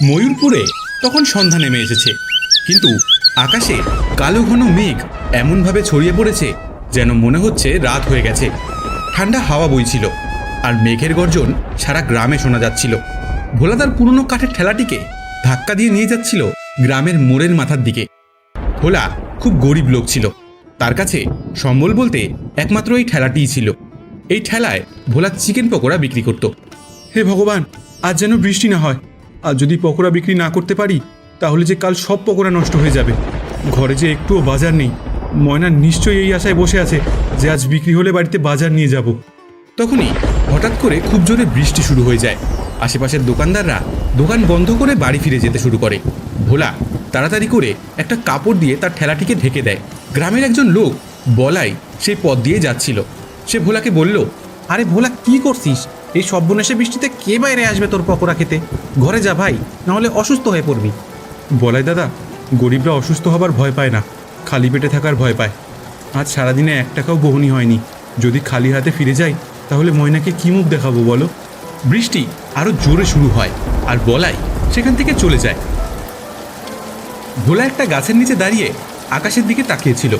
ময়ূরপুরে তখন সন্ধ্যা নেমে এসেছে, কিন্তু আকাশে কালো ঘন মেঘ এমনভাবে ছড়িয়ে পড়েছে যেন মনে হচ্ছে রাত হয়ে গেছে। ঠান্ডা হাওয়া বইছিল আর মেঘের গর্জন সারা গ্রামে শোনা যাচ্ছিল। ভোলা তার পুরনো কাঠের ঠেলাটিকে ধাক্কা দিয়ে নিয়ে যাচ্ছিল গ্রামের মোড়ের মাথার দিকে। ভোলা খুব গরিব লোক ছিল, তার কাছে সম্বল বলতে একমাত্র এই ঠেলাটিই ছিল। এই ঠেলায় ভোলা চিকেন পকোড়া বিক্রি করত। হে ভগবান, আজ যেন বৃষ্টি না হয়। আর যদি পকোড়া বিক্রি না করতে পারি তাহলে যে কাল সব পকোড়া নষ্ট হয়ে যাবে। ঘরে যে একটুও বাজার নেই। ময়না নিশ্চয়ই এই আশায় বসে আছে যে আজ বিক্রি হলে বাড়িতে বাজার নিয়ে যাব। তখনই হঠাৎ করে খুব জোরে বৃষ্টি শুরু হয়ে যায়। আশেপাশের দোকানদাররা দোকান বন্ধ করে বাড়ি ফিরে যেতে শুরু করে। ভোলা তাড়াতাড়ি করে একটা কাপড় দিয়ে তার ঠেলাটিকে ঢেকে দেয়। গ্রামের একজন লোক বলাই সেই পথ দিয়ে যাচ্ছিল। সে ভোলাকে বলল, আরে ভোলা, কি করছিস? এই সর্বনেশে বৃষ্টিতে কে বাইরে আসবে তোর পকোড়া খেতে? ঘরে যা ভাই, নাহলে অসুস্থ হয়ে পড়বি। বলাই দাদা, গরিবরা অসুস্থ হবার ভয় পায় না, খালি পেটে থাকার ভয় পায়। আজ সারাদিনে 1 টাকাও বহনি হয়নি। যদি খালি হাতে ফিরে যাই তাহলে ময়নাকে কী মুখ দেখাবো বলো? বৃষ্টি আরও জোরে শুরু হয় আর বলাই সেখান থেকে চলে যায়। ভোলা একটা গাছের নিচে দাঁড়িয়ে আকাশের দিকে তাকিয়েছিল।